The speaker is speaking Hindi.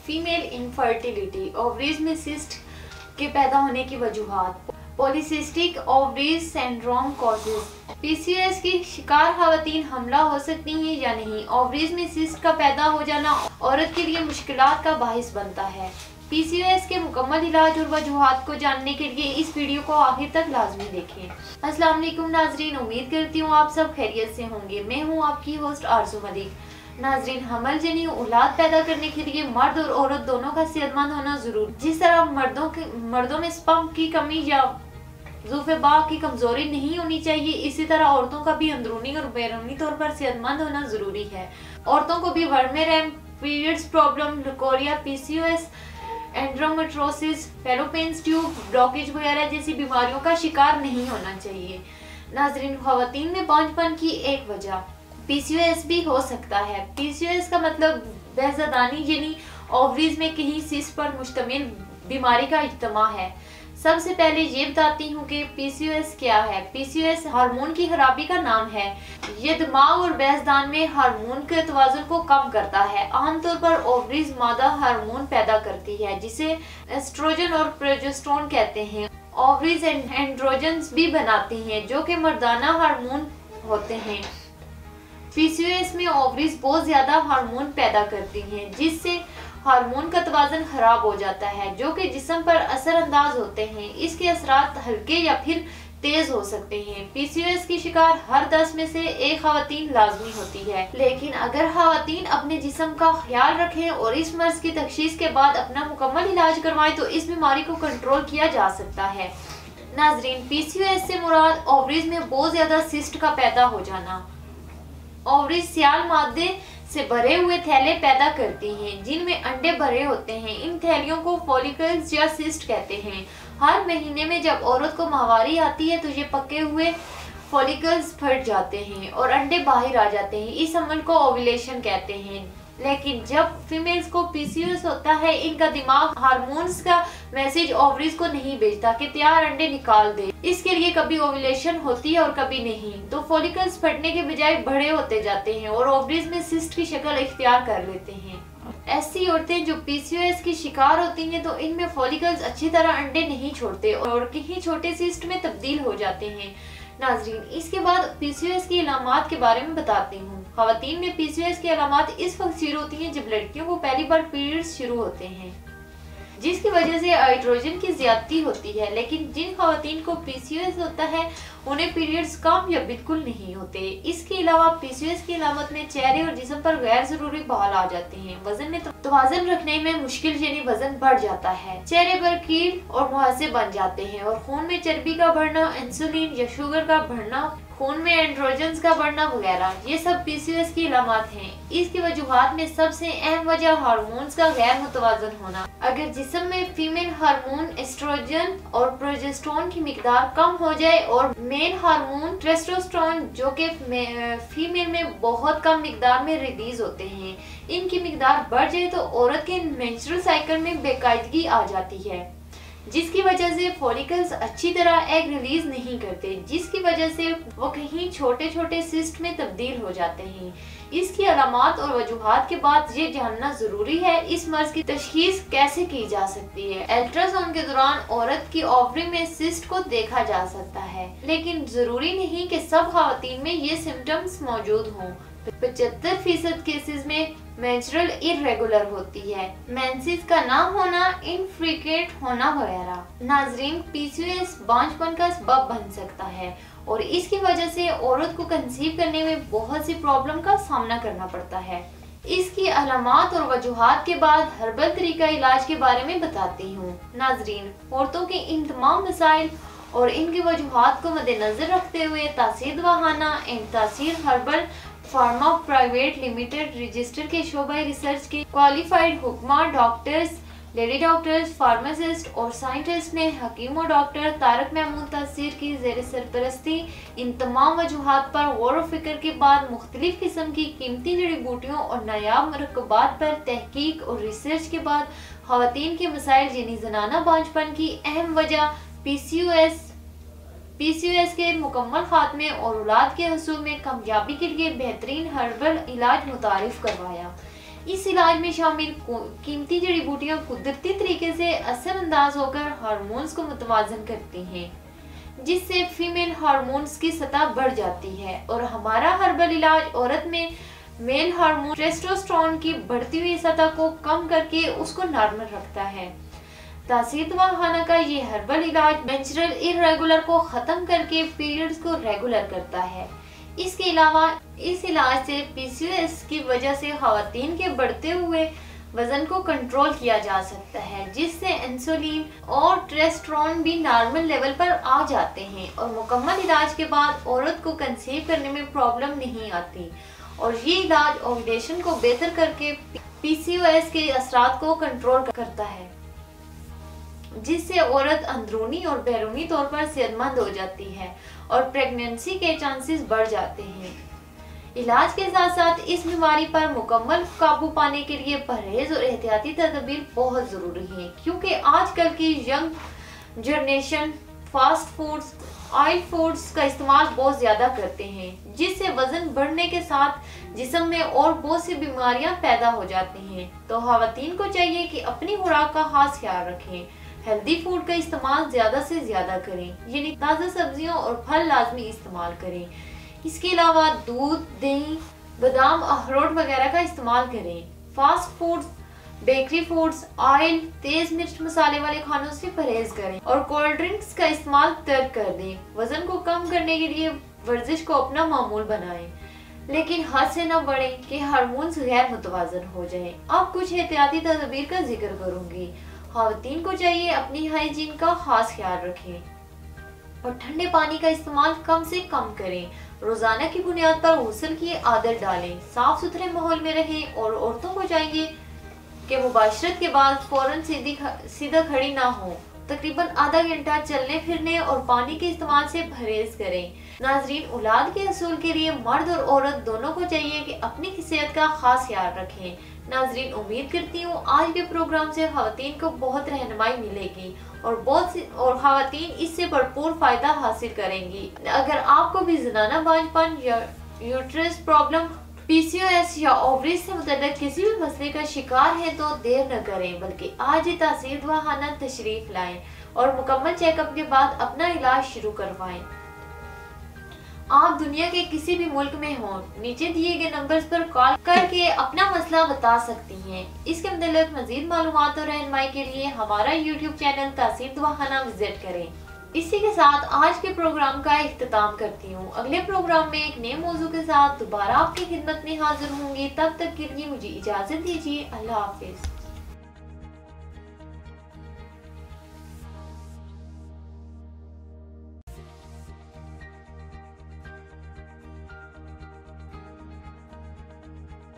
फीमेल इनफर्टिलिटी, ओवरीज में सिस्ट के पैदा होने की वजूहात, polycystic ovaries syndrome causes. PCOS की शिकार खवातीन हमला हो सकती हैं या नहीं? ओवरीज में सिस्ट का पैदा हो जाना औरत के लिए मुश्किलात का बाहिस बनता है। पीसीओएस के मुकम्मल इलाज और वजूहात को जानने के लिए इस वीडियो को आखिर तक लाजमी देखें। अस्सलाम वालेकुम नाजरीन, उम्मीद करती हूँ आप सब खैरियत से होंगे। मैं हूँ आपकी होस्ट आरजू मलिक। नाजरीन, हमल जनी औलाद पैदा करने के लिए मर्द और औरत दोनों का सेहतमंद होना जरूरी। जिस तरह मर्दों में स्पर्म की कमी या ज़ुफ़े-बा की कमजोरी नहीं होनी चाहिए, इसी तरह औरतों का भी अंदरूनी और बैरूनी तौर पर सेहतमंद होना जरूरी है। औरतों को भी वर्मेरैम, periods problem, leucorrhoea, PCOS, endometriosis, fallopian tube blockage वगैरह जैसी बीमारियों का शिकार नहीं होना चाहिए। नाजरीन, खवातीन में बांझपन की एक वजह पीसीओएस भी हो सकता है। पीसीओएस का मतलब बेज़दानी यानी ओवरीज में कहीं सिस्ट पर मुश्तमिल बीमारी का इज्तिमा है। सबसे पहले ये बताती हूँ कि पीसीओएस क्या है। पीसीओएस हार्मोन की खराबी का नाम है। ये दिमाग और बेज़दान में हार्मोन के तवाज़ुन को कम करता है। आमतौर पर ओवरीज मादा हार्मोन पैदा करती है जिसे एस्ट्रोजन और प्रोजेस्टेरोन कहते हैं। ओवरीज एंड्रोजन्स भी बनाती हैं जो कि मर्दाना हार्मोन होते हैं। पीसीओएस में ओवरीज बहुत ज्यादा हार्मोन पैदा करती हैं जिससे हार्मोन का तवाज़ुन खराब हो जाता है जो कि जिस्म पर असरअंदाज होते हैं। इसके असरात हल्के या फिर तेज हो सकते हैं। पीसीओएस की शिकार हर 10 में से एक खवातीन लाजमी होती है, लेकिन अगर खवातीन अपने जिस्म का ख्याल रखें और इस मर्ज की तशखीस के बाद अपना मुकम्मल इलाज करवाएं तो इस बीमारी को कंट्रोल किया जा सकता है। नाजरीन, पीसीओएस से मुराद ओवरीज में बहुत ज्यादा सिस्ट का पैदा हो जाना। ओवरीज सियाल मादे से भरे हुए थैले पैदा करती हैं जिनमें अंडे भरे होते हैं। इन थैलियों को फॉलिकल्स या सिस्ट कहते हैं। हर महीने में जब औरत को माहवारी आती है तो ये पके हुए फॉलिकल्स फट जाते हैं और अंडे बाहर आ जाते हैं। इस अमल को ओव्यूलेशन कहते हैं। लेकिन जब फीमेल्स को पीसीओएस होता है, इनका दिमाग हार्मोन्स का मैसेज ओवरीज को नहीं भेजता कि तैयार अंडे निकाल दे। इसके लिए कभी ओव्यूलेशन होती है और कभी नहीं, तो फॉलिकल्स फटने के बजाय बड़े होते जाते हैं और ओवरीज में सिस्ट की शक्ल इख्तियार कर लेते हैं। ऐसी औरतें जो पीसीओएस की शिकार होती हैं तो इनमें फॉलिकल्स अच्छी तरह अंडे नहीं छोड़ते और कहीं छोटे सिस्ट में तब्दील हो जाते हैं। नाजरीन, इसके बाद पीसीओएस की अलामात के बारे में बताती हूँ। खवातीन में पीसीओएस की अलामात इस वक्त शुरू होती हैं जब लड़कियों को पहली बार पीरियड्स शुरू होते हैं, जिसकी वजह से एस्ट्रोजन की ज्यादती होती है। लेकिन जिन खवातीन को पीसीओएस होता है उन्हें पीरियड्स कम या बिल्कुल नहीं होते। इसके अलावा पीसीओएस की अलामत में चेहरे और जिस्म पर गैर जरूरी बहाल आ जाते हैं। वजन में तवाज़ुन रखने में मुश्किल यानी वजन बढ़ जाता है। चेहरे पर कील और मुहासे बन जाते हैं और खून में चर्बी का बढ़ना, इंसुलिन या शुगर का बढ़ना, खून में एंड्रोजन्स का बढ़ना वगैरह, ये सब पीसीओएस की अलामत हैं। इसकी वजूहात में सबसे अहम वजह हार्मोन्स का गैर मुतवाज़न होना। अगर जिस्म में फीमेल हार्मोन एस्ट्रोजन और प्रोजेस्टेरोन की मिकदार कम हो जाए और मेल हार्मोन टेस्टोस्टेरोन जो कि फीमेल में बहुत कम मिकदार में रिलीज होते हैं, इनकी मिकदार बढ़ जाए तो औरत के मेंस्ट्रुअल साइकिल में बेकायदगी आ जाती है, जिसकी वजह से फॉलिकल्स अच्छी तरह एग रिलीज नहीं करते, जिसकी वजह से वो कहीं छोटे छोटे सिस्ट में तब्दील हो जाते हैं। इसकी अलामात और वजूहात के बाद ये जानना जरूरी है इस मर्ज की तशखीस कैसे की जा सकती है। अल्ट्रासाउंड के दौरान औरत की ओवरी में सिस्ट को देखा जा सकता है, लेकिन जरूरी नहीं कि सब खवातीन में ये सिम्टम्स मौजूद हों। 75% केसेस में मेंस्ट्रुअल इर्रेगुलर होती है, मेंसेस का ना होना, इनफ्रीक्वेंट होना वगैरह। नाजरीन, पीसीओएस बांझपन का सबब बन सकता है और इसकी वजह से औरत को कंसीव करने में बहुत सी प्रॉब्लम का सामना करना पड़ता है। इसकी अलामात और वजूहात के बाद हर्बल तरीका इलाज के बारे में बताती हूँ। नाजरीन, औरतों के इन तमाम मसाइल और इनकी वजूहात को मद्देनजर रखते हुए तासीर दवाखाना एंड तासीर herbal pharma private limited register के शोबे रिसर्च के क्वालिफाइड हुक्मा डॉक्टर्स, लेडी डॉक्टर्स, फार्मासिस्ट और साइंटिस्ट ने हकीम और डॉक्टर तारक महमूद तासीर की ज़ेर सरपरस्ती इन तमाम वजूहात पर गौर व फिक्र के बाद मुख्तलिफ किस्म की कीमती जड़ी बूटियों और नायाब मरकबात पर तहकीक और रिसर्च के बाद खवातीन के मसाइल यानी जनाना बांझपन की अहम वजह पीसीओएस के मुकम्मल खात्मे और औलाद के हसूल में कामयाबी के लिए बेहतरीन हर्बल इलाज मुतारिफ करवाया। इस इलाज में शामिल कीमती जड़ी बूटियां कुदरती तरीके से असरअंदाज होकर हार्मोन्स को मुतवाजन करती हैं, जिससे फीमेल हार्मोन्स की सतह बढ़ जाती है। और हमारा हर्बल इलाज औरत में मेल हार्मोन टेस्टोस्टेरोन की बढ़ती हुई सतह को कम करके उसको नॉर्मल रखता है। तासीर दवाखाना का ये हर्बल इलाज मेंस्ट्रुअल इर्रेगुलर को खत्म करके पीरियड्स को रेगुलर करता है। इसके अलावा इस इलाज से पीसीओएस की वजह से खवातीन के बढ़ते हुए वजन को कंट्रोल किया जा सकता है, जिससे इंसुलिन और टेस्टोस्टेरोन भी नॉर्मल लेवल पर आ जाते हैं और मुकम्मल इलाज के बाद औरत को कंसीव करने में प्रॉब्लम नहीं आती। और ये इलाज ओव्यूलेशन को बेहतर करके पीसीओएस के असरात को कंट्रोल करता है, जिससे औरत अंदरूनी और बैरूनी तौर पर सेहतमंद हो जाती है और प्रेगनेंसी के चांसेस बढ़ जाते हैं। इलाज के साथ साथ इस बीमारी पर मुकम्मल काबू पाने के लिए परहेज और एहतियाती तदबीर बहुत जरूरी है, क्योंकि आजकल की young generation fast foods, oil foods का इस्तेमाल बहुत ज्यादा करते हैं, जिससे वजन बढ़ने के साथ जिस्म में और बहुत सी बीमारियां पैदा हो जाती हैं। तो खवातीन को चाहिए कि अपनी खुराक का खास ख्याल रखें, हेल्दी फूड का इस्तेमाल ज्यादा से ज्यादा करें, यानी ताज़ा सब्जियों और फल लाजमी इस्तेमाल करें। इसके अलावा दूध, दही, बादाम, अखरोट वगैरह का इस्तेमाल करें। Fast foods, bakery foods, oil, तेज मिर्च मसाले वाले खानों से परहेज करें और कोल्ड ड्रिंक्स का इस्तेमाल तर्क कर दें। वजन को कम करने के लिए वर्जिश को अपना मामूल बनाएं, लेकिन हद से न बढ़े कि हार्मोन्स गैर मुतवाजन हो जाएं। अब कुछ एहतियाती तदबीर का जिक्र करूंगी। खवातीन को चाहिए अपनी हाइजीन का खास ख्याल रखें और ठंडे पानी का इस्तेमाल कम से कम करें। रोजाना की बुनियाद पर गुस्ल की आदत डालें, साफ सुथरे माहौल में रहें और औरतों को चाहिए कि मुबाशरत के बाद फौरन सीधा खड़ी ना हो। तकरीबन आधा घंटा चलने फिरने और पानी के इस्तेमाल से परहेज करें। नाजरीन, औलाद के हसूल के लिए मर्द और औरत दोनों को चाहिए कि अपनी सेहत का खास ख्याल रखें। नाजरीन, उम्मीद करती हूँ आज के प्रोग्राम से खवातीन को बहुत रहनुमाई मिलेगी और खवातीन इससे भरपूर फायदा हासिल करेंगी। अगर आपको भी ज़नाना बांझपन या यूट्रस प्रॉब्लम, पीसीओएस या ओवरीज से मुतल्लिक किसी भी मसले का शिकार है तो देर न करें, बल्कि आज ही तासीर दवाखाना तशरीफ लाएं और मुकम्मल चेकअप के बाद अपना इलाज शुरू करवाएं। आप दुनिया के किसी भी मुल्क में हों, नीचे दिए गए नंबर्स पर कॉल करके अपना मसला बता सकती हैं। इसके मुतल्लिक मजीद मालूमात और रहनुमाई के लिए हमारा यूट्यूब चैनल तासीर दवाखाना विजिट करें। इसी के साथ आज के प्रोग्राम का इख्तिताम करती हूँ। अगले प्रोग्राम में एक नए मौजू के साथ दोबारा आपकी खिदमत में हाजिर होंगी। तब तक के लिए मुझे इजाजत दीजिए। अल्लाह हाफिज।